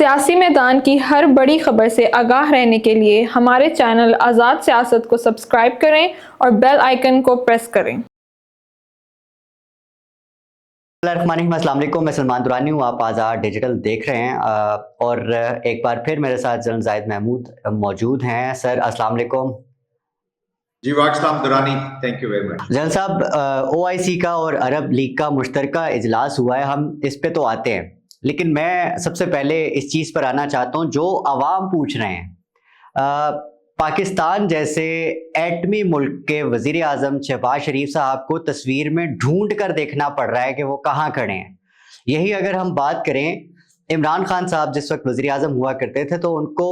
سیاسی میدان کی ہر بڑی خبر سے آگاہ رہنے کے لیے ہمارے چینل آزاد سیاست کو سبسکرائب کریں اور بیل آئیکن کو پریس کریں۔ السلام علیکم، میں سلمان درانی ہوں، آپ آزاد ڈیجیٹل دیکھ رہے ہیں اور ایک بار پھر میرے ساتھ جنرل زاہد محمود موجود ہیں۔ سر السلام علیکم۔ جی وعلیکم السلام Durrani, thank you very much. General صاحب، او آئی سی کا اور عرب لیگ کا مشترکہ اجلاس ہوا ہے، ہم اس پہ تو آتے ہیں، لیکن میں سب سے پہلے اس چیز پر آنا چاہتا ہوں جو عوام پوچھ رہے ہیں۔ پاکستان جیسے ایٹمی ملک کے وزیر اعظم شہباز شریف صاحب کو تصویر میں ڈھونڈ کر دیکھنا پڑ رہا ہے کہ وہ کہاں کھڑے ہیں۔ یہی اگر ہم بات کریں، عمران خان صاحب جس وقت وزیر اعظم ہوا کرتے تھے تو ان کو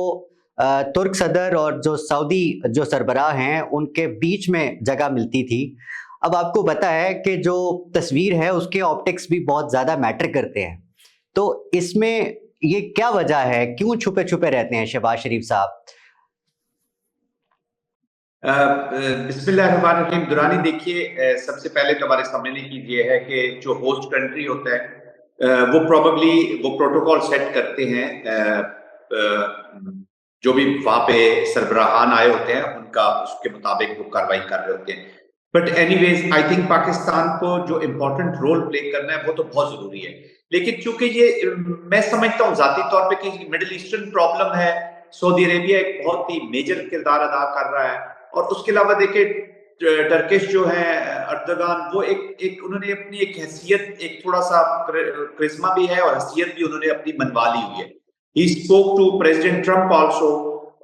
ترک صدر اور جو سعودی جو سربراہ ہیں ان کے بیچ میں جگہ ملتی تھی۔ اب آپ کو پتہ ہے کہ جو تصویر ہے اس کے آپٹکس بھی بہت زیادہ میٹر کرتے ہیں، تو اس میں یہ کیا وجہ ہے، کیوں چھپے چھپے رہتے ہیں شہباز شریف صاحب؟ بسم اللہ الرحمن الرحیم۔ درانی دیکھیے، سب سے پہلے تو ہمارے سمجھنے کی یہ ہے کہ جو ہوسٹ کنٹری ہوتا ہے وہ پروبیبلی وہ پروٹوکول سیٹ کرتے ہیں، جو بھی وہاں پہ سربراہان آئے ہوتے ہیں ان کا اس کے مطابق وہ کاروائی کر رہے ہوتے ہیں۔ But anyways I think Pakistan کو جو امپورٹنٹ رول پلے کرنا ہے وہ تو بہت ضروری ہے، لیکن چونکہ یہ میں سمجھتا ہوں ذاتی طور پہ کہ مڈل ایسٹرن پرابلم ہے، سعودی عربیہ ایک بہت ہی میجر کردار ادا کر رہا ہے، اور اس کے علاوہ دیکھیں ٹرکش جو ہے اردگان، وہ ایک انہوں نے اپنی ایک حیثیت، ایک تھوڑا سا کرزما بھی ہے اور حیثیت بھی انہوں نے اپنی منوا لی ہوئی ہے۔ He spoke to president Trump also,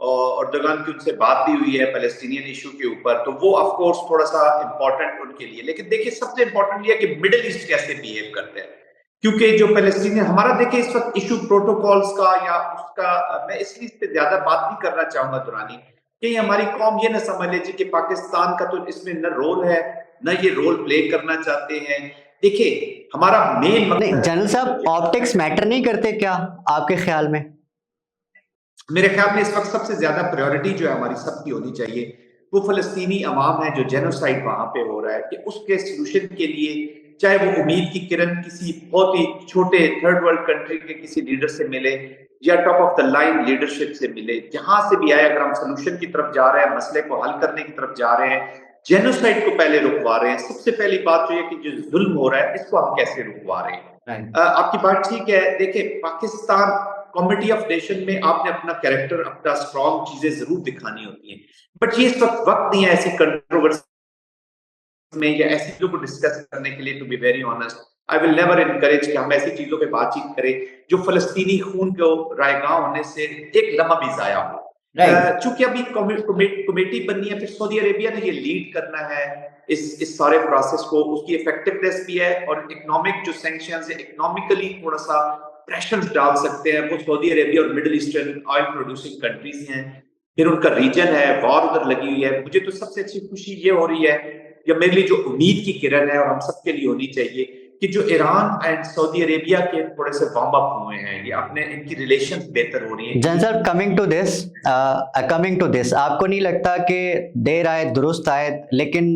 اور اردگان کی ان سے بات بھی ہوئی ہے پیلسٹینین ایشو کے اوپر، تو وہ آف کورس تھوڑا سا امپورٹنٹ ان کے لیے۔ لیکن دیکھیں سب سے امپورٹنٹ یہ ہے کہ مڈل ایسٹ کیسے بیہیو کرتے ہیں، کیونکہ جو فلسطین ہمارا دیکھیں اس وقت ایشو پروٹوکولز کا یا اس کا، میں اس لیے اس پہ زیادہ بات نہیں کرنا چاہوں گا درانی، کہ ہماری قوم یہ نہ سمجھ لے کہ پاکستان کا تو اس میں نہ رول ہے نہ یہ رول پلے کرنا چاہتے ہیں۔ دیکھیں ہمارا مین جنرل صاحب آپٹکس میٹر نہیں کرتے کیا آپ کے خیال میں؟ میرے خیال میں اس وقت سب سے زیادہ پریورٹی جو ہے ہماری سب کی ہونی چاہیے وہ فلسطینی عوام ہے، جو جینوسائیڈ وہاں پہ ہو رہا ہے، کہ اس کے سلوشن کے لیے چاہے وہ امید کی کرن کسی بہت ہی چھوٹے تھرڈ ورلڈ کنٹری کے کسی لیڈر سے ملے یا top of the line leadership سے ملے، جہاں سے بھی آئے، اگر ہم سلوشن کی طرف جا رہے ہیں، مسئلے کو حل کرنے کی طرف جا رہے ہیں، جینوسائیڈ کو پہلے رکوا رہے ہیں، سب سے پہلی بات جو ہے کہ جو ظلم ہو رہا ہے اس کو ہم کیسے رکوا رہے ہیں۔ آپ کی بات ٹھیک ہے، دیکھیں پاکستان کمیٹی آف نیشن میں آپ نے اپنا کریکٹر، اپنا سٹرونگ چیزیں ضرور دکھانی ہوتی ہیں، بٹ یہ اس وقت نہیں ہے ایسی کنٹروورسی میں یا ایسی چیزوں کو ڈسکس کرنے کے لیے۔ To be very honest I will never encourage کہ ہم ایسی چیزوں پہ بات چیت کریں جو فلسطینی خون کو رائیگاں ہونے سے ایک لمحہ بھی ضائع ہو۔ چونکہ ابھی کمیٹی بننی ہے، پھر سعودی عربیہ نے یہ لیڈ کرنا ہے اس سارے پروسیس کو، اس کی ایفیکٹونیس بھی ہے، اور اکنامک جو سینکشنز ہیں، اکنامکلی تھوڑا سا پریشرز ڈال سکتے ہیں، وہ سعودی عربیہ اور middle eastern oil producing countries ہیں، پھر ان کا ریجن ہے، وار ادھر لگی ہوئی ہے۔ مجھے تو سب سے اچھی خوشی یہ ہو رہی ہے، یا میرے لیے جو امید کی کرن ہے اور ہم سب کے لیے ہونی چاہیے، کہ جو ایران اینڈ سعودی عربیہ کے تھوڑے سے وارم اپ ہوئے ہیں، یہ اپنے ان کی ریلیشنز بہتر ہو رہی ہیں۔ جن سر کمنگ ٹو دس آپ کو نہیں لگتا کہ دیر آئے درست آئے، لیکن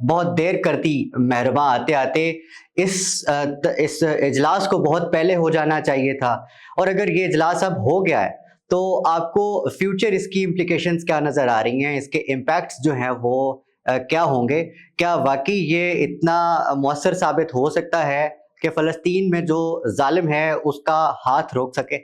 بہت دیر کرتی مہرباں آتے آتے اس اجلاس کو بہت پہلے ہو جانا چاہیے تھا، اور اگر یہ اجلاس اب ہو گیا ہے تو آپ کو فیوچر اس کی امپلیکیشنز کیا نظر آ رہی ہیں، اس کے امپیکٹس جو ہیں وہ کیا ہوں گے؟ کیا واقعی یہ اتنا مؤثر ثابت ہو سکتا ہے کہ فلسطین میں جو ظالم ہے اس کا ہاتھ روک سکے؟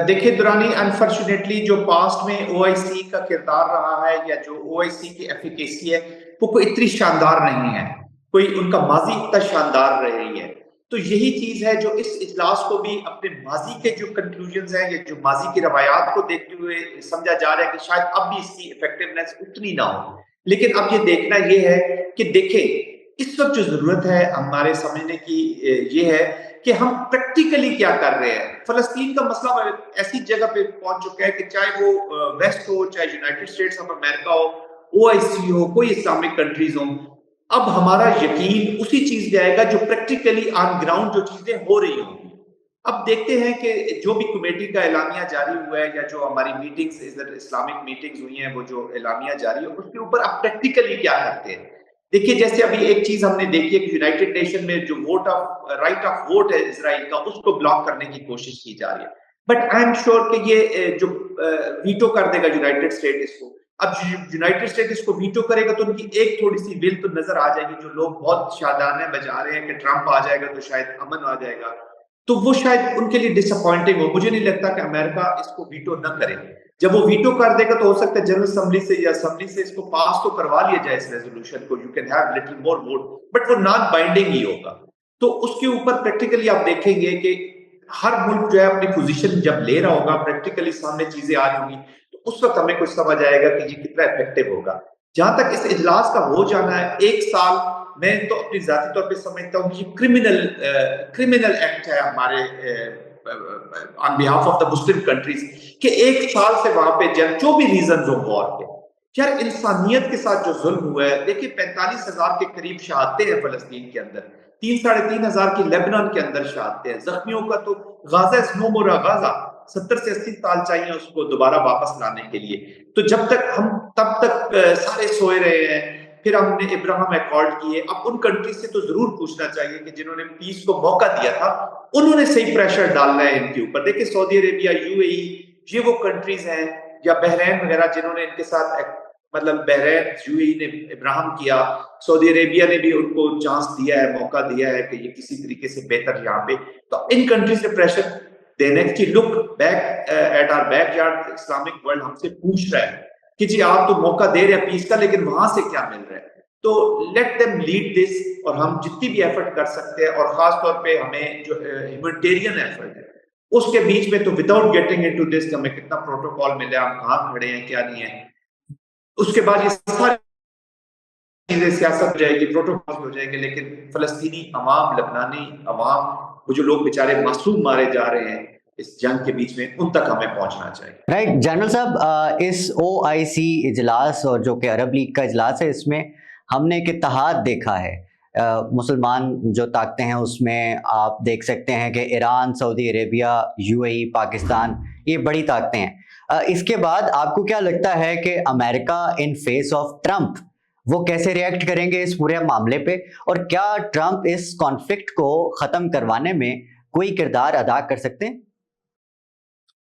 دیکھیں درانی، انفارچونیٹلی جو پاسٹ میں او آئی سی کا کردار رہا ہے یا جو او آئی سی کی ایفیکیسی ہے وہ کوئی اتنی شاندار نہیں ہے، کوئی ان کا ماضی اتنا شاندار رہی ہے، تو یہی چیز ہے جو اس اجلاس کو بھی اپنے ماضی کے جو کنکلوژنز ہیں یا جو ماضی کی روایات کو دیکھتے ہوئے سمجھا جا رہا ہے کہ شاید اب بھی اس کی ایفیکٹونیس اتنی نہ ہو، لیکن اب یہ دیکھنا یہ ہے کہ دیکھیں اس وقت جو ضرورت ہے ہمارے سمجھنے کی یہ ہے کہ ہم پریکٹیکلی کیا کر رہے ہیں۔ فلسطین کا مسئلہ ایسی جگہ پہ پہنچ چکا ہے کہ چاہے وہ ویسٹ ہو، چاہے یونائٹڈ اسٹیٹس آف امریکہ ہو، او آئی سی ہو، کوئی اسلامک کنٹریز ہوں، اب ہمارا یقین اسی چیز پہ آئے گا جو پریکٹیکلی آن گراؤنڈ جو چیزیں ہو رہی ہوں گی۔ اب دیکھتے ہیں کہ جو بھی کمیٹی کا اعلامیہ جاری ہوا ہے یا جو ہماری میٹنگز اسلامک میٹنگز ہوئی ہیں، وہ جو اعلامیہ جاری ہے اس کے اوپر اب پریکٹیکلی کیا کرتے ہیں۔ دیکھیے جیسے ابھی ایک چیز ہم نے دیکھی ہے کہ یونائٹڈ نیشن میں جو رائٹ آف ووٹ ہے اسرائیل کا، اس کو بلاک کرنے کی کوشش کی جا رہی ہے. بٹ آئی ایم شیور کہ یہ جو ویٹو کر دے گا یونائٹڈ اسٹیٹ اس کو، اب یونائٹڈ اسٹیٹ اس کو ویٹو کرے گا تو ان کی ایک تھوڑی سی ول تو نظر آ جائے گی. جو لوگ بہت شادانہ بجا رہے ہیں کہ ٹرمپ آ جائے گا تو شاید امن آ جائے گا، تو وہ شاید ان کے لیے ڈس اپوائنٹنگ ہو. مجھے نہیں لگتا کہ امریکہ اس کو ویٹو نہ کرے. جب وہ ویٹو کر دے گا تو ہو سکتا ہے جنرل اسمبلی سے یا اسمبلی سے اس کو پاس تو کروا لیا جائے اس ریزولوشن کو، you can have little more vote, but وہ نان بائنڈنگ ہی ہوگا. تو اس کے اوپر پریکٹیکلی آپ دیکھیں گے کہ ہر ملک جو ہے اپنی پوزیشن جب لے رہا ہوگا، پریکٹیکلی سامنے چیزیں آ رہی ہوں گی، تو اس وقت ہمیں کچھ سمجھ آئے گا کہ یہ کتنا افیکٹو ہوگا. جہاں تک اس اجلاس کا ہو جانا ہے 1 سال، میں تو اپنی ذاتی طور پہ سمجھتا ہوں کہ یہ کرمنل ایکٹ ہے ہمارے آن behalf of the Muslim countries, کہ 1 سال سے وہاں پہ جنگ، جو بھی ریزنز ہو وار کے، یار انسانیت کے ساتھ جو ظلم ہوا ہے. دیکھیں 45,000 کے قریب شہادتیں ہیں فلسطین کے اندر، 3,500 کی لیبنان کے اندر شہادتیں ہیں. زخمیوں کا تو غازہ از نو مور غازہ، 70 سے 80 سال چاہیے اس کو دوبارہ واپس لانے کے لیے. تو جب تک ہم تب تک سارے سوئے رہے ہیں. پھر ہم نے ابراہیم ایکارڈ کیے. اب ان کنٹری سے تو ضرور پوچھنا چاہیے کہ جنہوں نے پیس کو موقع دیا تھا، انہوں نے صحیح پریشر ڈالنا ہے ان کے اوپر. دیکھیں سعودی عربیہ، یو اے ای، یہ وہ کنٹریز ہیں، یا بحرین وغیرہ جنہوں نے ان کے ساتھ، مطلب بحرین، یو اے ای نے ابراہیم کیا، سعودی عربیہ نے بھی ان کو چانس دیا ہے، موقع دیا ہے کہ یہ کسی طریقے سے بہتر یہاں پہ. تو ان کنٹریز سے پریشر دینے کی look back at our backyard. Islamic world ہم سے پوچھ رہا ہے کہ جی آپ تو موقع دے رہے ہیں پیس کا، لیکن وہاں سے کیا مل رہا ہے؟ تو لیٹ دیم لیڈ دس. اور ہم جتنی بھی ایفرٹ کر سکتے ہیں، اور خاص طور پہ ہمیں جو ہیومینٹیرین ایفرٹ ہے اس کے بیچ میں، تو وداؤٹ گیٹنگ انٹو دس ہمیں کتنا پروٹوکول ملا، ہم کہاں کھڑے ہیں، کیا نہیں ہے، اس کے بعد یہ ساری چیزیں سیاست ہو جائے گی، پروٹوکول ہو جائے گی. لیکن فلسطینی عوام، لبنانی عوام، وہ جو لوگ بیچارے معصوم مارے جا رہے ہیں اس جنگ کے بیچ میں، ان تک ہمیں پہنچنا چاہیے. رائٹ جنرل صاحب، اس OIC اجلاس اور جو کہ عرب لیگ کا اجلاس ہے، اس میں ہم نے ایک اتحاد دیکھا ہے. مسلمان جو طاقتیں ہیں اس میں آپ دیکھ سکتے ہیں کہ ایران، سعودی عربیہ، UAE، پاکستان، یہ بڑی طاقتیں ہیں. اس کے بعد آپ کو کیا لگتا ہے کہ امریکہ ان فیس آف ٹرمپ وہ کیسے ریئیکٹ کریں گے اس پورے معاملے پہ، اور کیا ٹرمپ اس کانفلکٹ کو ختم کروانے میں کوئی کردار ادا کر سکتے ہیں؟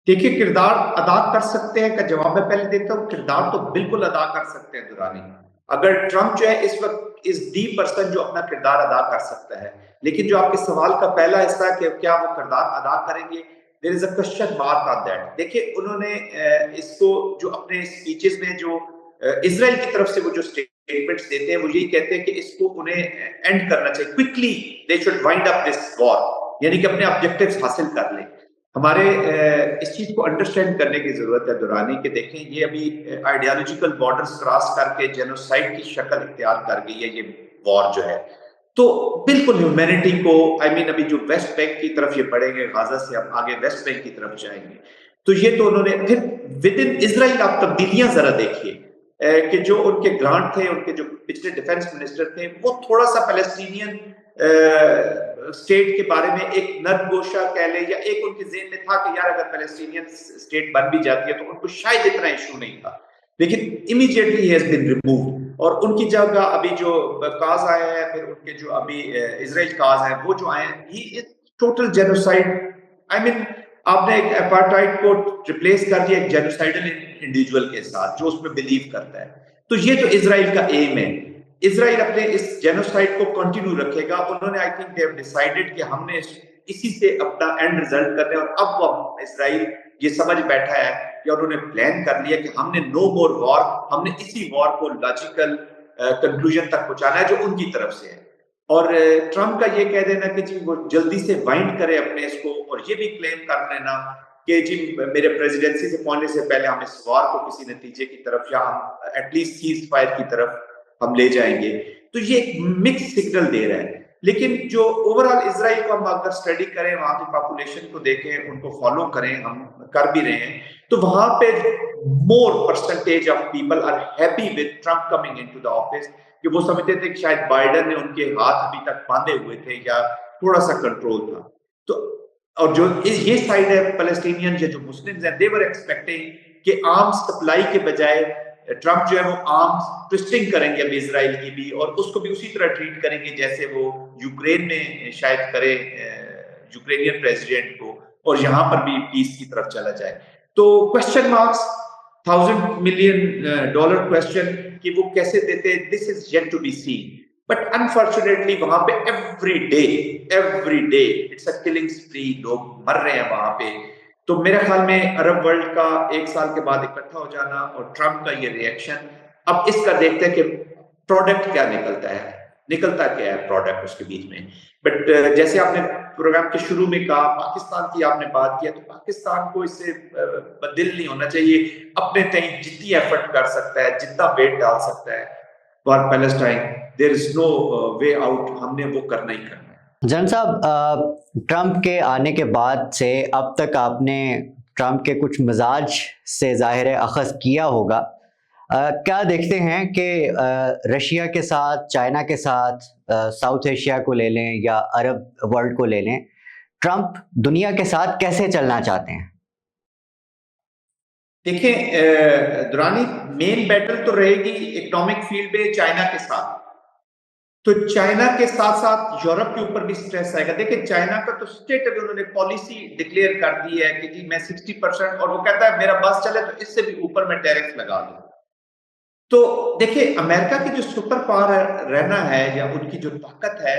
دیکھیے کردار ادا کر سکتے ہیں کا جواب میں پہلے دیتا ہوں. کردار تو بالکل ادا کر سکتے ہیں درانی. اگر ٹرمپ جو ہے اس وقت از دی پرسن جو اپنا کردار ادا کر سکتا ہے. لیکن جو آپ کے سوال کا پہلا حصہ ہے کہ کیا وہ کردار ادا کریں گے، there is a question mark on that. دیکھیے انہوں نے اس کو جو اپنے اسپیچز میں جو اسرائیل کی طرف سے وہ جو اسٹیٹمنٹس دیتے ہیں، وہ یہی کہتے ہیں کہ اس کو انہیں اینڈ کرنا چاہیے quickly, they should wind up this war، یعنی کہ اپنے آبجیکٹیوز حاصل کر لیں. ہمارے اس چیز کو انڈرسٹینڈ کرنے کی ضرورت ہے دورانی، کہ دیکھیں یہ ابھی آئیڈیالوجیکل بارڈرز کراس کر کے جینوسائیڈ کی شکل اختیار کر گئی ہے یہ وار جو ہے. تو بالکل ہیومینٹی کو، ابھی جو ویسٹ بینک کی طرف یہ بڑھیں گے، غازہ سے ہم آگے ویسٹ بینک کی طرف جائیں گے، تو یہ تو انہوں نے پھر ود ان اسرائیل آپ تبدیلیاں ذرا دیکھیے کہ جو ان کے گرانٹ تھے، ان کے جو پچھلے ڈیفنس منسٹر تھے، وہ تھوڑا سا پیلسٹینین اسٹیٹ کے بارے میں ایک نرم گوشہ کہہ لیں، یا ایک ان کے ذہن میں تھا کہ یار اگر پیلسٹینین اسٹیٹ بن بھی جاتی ہے تو ان کو شاید اتنا ایشو نہیں تھا. لیکن immediately he has been removed, اور ان کی جگہ ابھی جو کاز آئے ہیں، پھر ان کے جو ابھی اسرائیل کاز ہیں، وہ جو آئے ہیں، یہ ٹوٹل جینوسائیڈ. آپ نے ایک اپارٹائڈ کو ریپلیس کر دیا ایک جینوسائیڈل انڈیویجول کے ساتھ جو اس میں بلیو کرتا ہے. تو یہ تو اسرائیل کا ایم ہے. اسرائیل اپنے اس جینوسائیڈ کو کنٹینیو رکھے گا. انہوں نے I think they have decided کہ ہم نے اسی سے اپنا اینڈ ریزلٹ کرنا ہے. اور اب وہ اسرائیل یہ سمجھ بیٹھا ہے کہ انہوں نے پلان کر لیا کہ ہم نے نو مور وار، ہم نے اسی وار کو لاجیکل کنکلوژن تک پہنچانا ہے جو ان کی طرف سے ہے. اور ٹرمپ کا یہ کہہ دینا کہ جی وہ جلدی سے وائنڈ کرے اپنے اس کو، اور یہ بھی کلیم کر لینا کہ جی میرے پریزیڈنسی سے پہنچنے سے پہلے ہم اس وار کو کسی نتیجے کی طرف، یا ہم ایٹ لیسٹ سیز فائر کی طرف ہم لے جائیں گے. تو یہ ایک مکس سگنل دے رہا ہے. لیکن جو اوور آل اسرائیل کو ہم اگر اسٹڈی کریں، وہاں کی پاپولیشن کو دیکھیں، ان کو فالو کریں، ہم کر بھی رہے ہیں، تو وہاں پہ more percentage of people are happy with Trump coming into the office, کہ وہ سمجھتے تھے کہ شاید بائیڈن نے ان کے ہاتھ ابھی تک باندھے ہوئے تھے یا تھوڑا سا کنٹرول تھا. تو اور جو یہ سائڈ ہے فلسطینین یا جو مسلمز ہیں، they were expecting کہ آرم سپلائی کے بجائے ٹرمپ جو ہے وہ آرمز ٹوسٹنگ کریں گے اب اسرائیل کی بھی, اور اس کو بھی اسی طرح ٹریٹ کریں گے جیسے وہ یوکرین میں شاید کرے یوکرینین پریزیڈنٹ کو, اور یہاں پر بھی پیس کی طرف چلا جائے. تو کوشچن مارکس, $1,000 million کوشچن کہ وہ کیسے دیتے, this is yet to be seen. But unfortunately وہاں پہ every day it's a killing spree, لوگ مر رہے ہیں وہاں پہ. تو میرے خیال میں عرب ورلڈ کا 1 سال کے بعد اکٹھا ہو جانا اور ٹرمپ کا یہ ریئیکشن, اب اس کا دیکھتے ہیں کہ پروڈکٹ کیا نکلتا کیا ہے پروڈکٹ اس کے بیچ میں. بٹ جیسے آپ نے پروگرام کے شروع میں کہا, پاکستان کی آپ نے بات کیا, تو پاکستان کو اس سے بدل نہیں ہونا چاہیے, اپنے تئیں جتنی ایفرٹ کر سکتا ہے, جتنا ویٹ ڈال سکتا ہے for Palestine, there is no way out, ہم نے وہ کرنا ہی کرنا ہے. جن صاحب, ٹرمپ کے آنے کے بعد سے اب تک آپ نے ٹرمپ کے کچھ مزاج سے ظاہر اخذ کیا ہوگا, کیا دیکھتے ہیں کہ رشیا کے ساتھ, چائنا کے ساتھ, ساؤتھ ایشیا کو لے لیں یا عرب ورلڈ کو لے لیں, ٹرمپ دنیا کے ساتھ کیسے چلنا چاہتے ہیں؟ دیکھیں درانی, مین بیٹل تو رہے گی اکنامک فیلڈ پہ چائنا کے ساتھ, تو چائنا کے ساتھ ساتھ یورپ کے اوپر بھی سٹریس آئے گا. دیکھیں چائنا کا تو اسٹیٹ ابھی انہوں نے پالیسی ڈکلیئر کر دی ہے کہ جی میں 60%, اور وہ کہتا ہے میرا بس چلے تو اس سے بھی اوپر میں ٹیرف لگا دوں. تو دیکھیں امریکہ کی جو سپر پاور رہنا ہے یا ان کی جو طاقت ہے,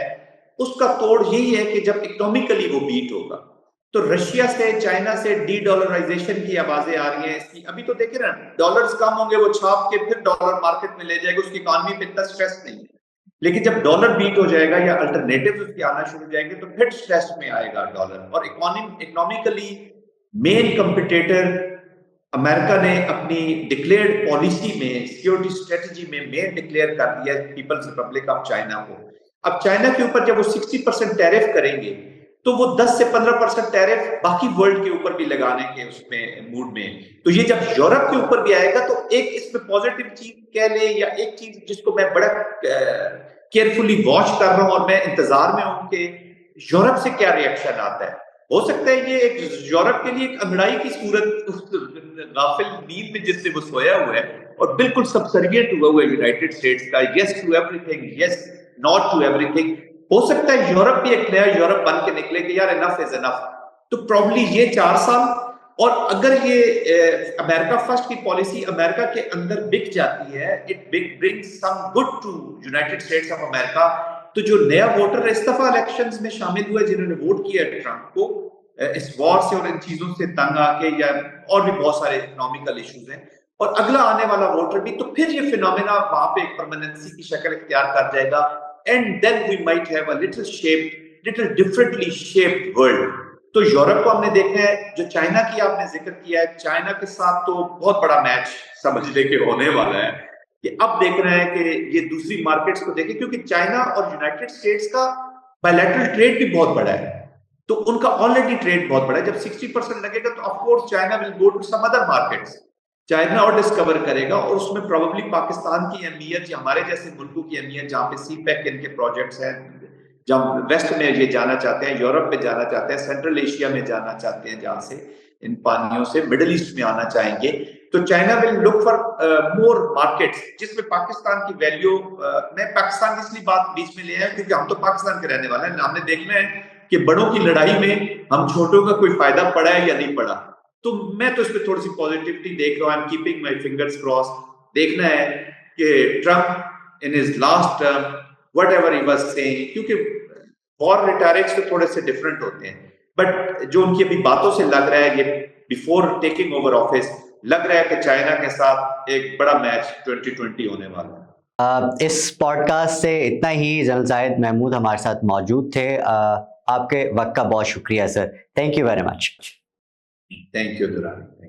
اس کا توڑ یہی ہے کہ جب اکنامکلی وہ بیٹ ہوگا. تو رشیا سے, چائنا سے ڈی ڈالرائزیشن کی آوازیں آ رہی ہیں اس کی. ابھی تو دیکھیں نا, ڈالرز کم ہوں گے, وہ چھاپ کے پھر ڈالر مارکیٹ میں لے جائے گا, اس کی اکانومی پہ اتنا سٹریس نہیں ہے. لیکن جب ڈالر بیٹ ہو جائے گا یا الٹرنیٹیو اس کے آنا شروع ہو جائیں گے, تو پھر سٹریس میں آئے گا ڈالر. اور اکنامکلی مین کمپٹیٹر امریکہ نے اپنی ڈکلیئرڈ پالیسی میں, سیکیورٹی اسٹریٹجی میں مین ڈکلیئر کر دیا ہے پیپلز ریپبلک آف چائنا کو. اب چائنا کے اوپر جب وہ 60% ٹیرف کریں گے, تو وہ 10 سے 15% ٹیرف باقی ورلڈ کے اوپر بھی لگانے کے اس میں موڈ میں. تو یہ جب یورپ کے اوپر بھی آئے گا, تو ایک اس میں پازیٹیو چیز کہہ لیں, یا ایک چیز جس کو میں بڑا کیئرفلی واچ کر رہا ہوں اور میں انتظار میں ہوں کہ یورپ سے کیا ریئیکشن آتا ہے. ہو سکتا ہے یہ ایک یورپ کے لیے ایک انگڑائی کی صورت, غافل نیند میں جس سے وہ سویا ہوا ہے اور بالکل سبسرگینٹ ہوا ہوا ہے یونائٹڈ اسٹیٹس کا, yes to everything, yes not to everything. ہو سکتا ہے یورپ بھی ایک نیا یورپ بن کے نکلے کہ یار انف از انف. تو پروبلی یہ 4 سال, اور اگر یہ امریکہ فرسٹ کی پالیسی امریکہ کے اندر بک جاتی ہے, it brings some good to United States of America. تو جو نیا ووٹر اس دفعہ الیکشنز میں شامل ہوئے, جنہوں نے ووٹ کیا ٹرمپ کو, اس وار سے اور ان چیزوں سے تنگ آ کے, یا اور بھی بہت سارے اکنامیکل ایشوز ہیں, اور اگلا آنے والا ووٹر بھی, تو پھر یہ فینومینا وہاں پہ ایک پرماننسی کی شکل اختیار کر جائے گا. And then we might have a little differently shaped world. تو یورپ کو ہم نے دیکھا ہے, جو چائنا کی آپ نے ذکر کیا ہے, چائنا کے ساتھ تو بہت بڑا میچ سمجھ لے کے ہونے والا ہے. کہ اب دیکھ رہے ہیں کہ یہ دوسری مارکیٹس کو دیکھیں, کیونکہ چائنا اور یونائٹڈ اسٹیٹس کا بائیلیٹرل ٹریڈ بھی بہت بڑا ہے, تو ان کا آلریڈی ٹریڈ بہت بڑا ہے. جب 60% لگے گا, تو of course China will go to some other markets, China اور ڈسکور کرے گا, اور اس میں پروبیبلی پاکستان کی اہمیت یا ہمارے جیسے ملکوں کی اہمیت, جہاں پہ سی پیک ان کے پروجیکٹس ہیں, جہاں ویسٹ میں یہ جانا چاہتے ہیں, یورپ میں جانا چاہتے ہیں, سینٹرل ایشیا میں جانا چاہتے ہیں, جہاں سے ان پانیوں سے مڈل ایسٹ میں آنا چاہیں گے, تو China will look for more markets, جس میں پاکستان کی ویلیو, میں پاکستان کی اس لیے بات بیچ میں لے آیا کیونکہ ہم تو پاکستان کے رہنے والے ہیں, ہم نے دیکھنا ہے کہ بڑوں کی لڑائی میں ہم چھوٹوں کا کوئی فائدہ پڑا ہے یا نہیں پڑا. تو میں تو اس پہ تھوڑی سی پازیٹیوٹی دیکھ رہا ہوں, I am keeping my fingers cross. دیکھنا ہے کہ Trump in his last term whatever he was seeing, کیونکہ وار ریٹارکس تو تھوڑے سے ڈفرنٹ ہوتے ہیں, بٹ جو ان کی ابھی باتوں سے لگ رہا ہے, یہ بیفور ٹیکنگ اوور آفس لگ رہا ہے کہ چائنا کے ساتھ ایک بڑا میچ 2020 ہونے والا ہے. اس پوڈ کاسٹ سے اتنا ہی. جنرل زاہد محمود ہمارے ساتھ موجود تھے. آپ کے وقت کا بہت شکریہ sir. Thank you very much. Thank you Durrani.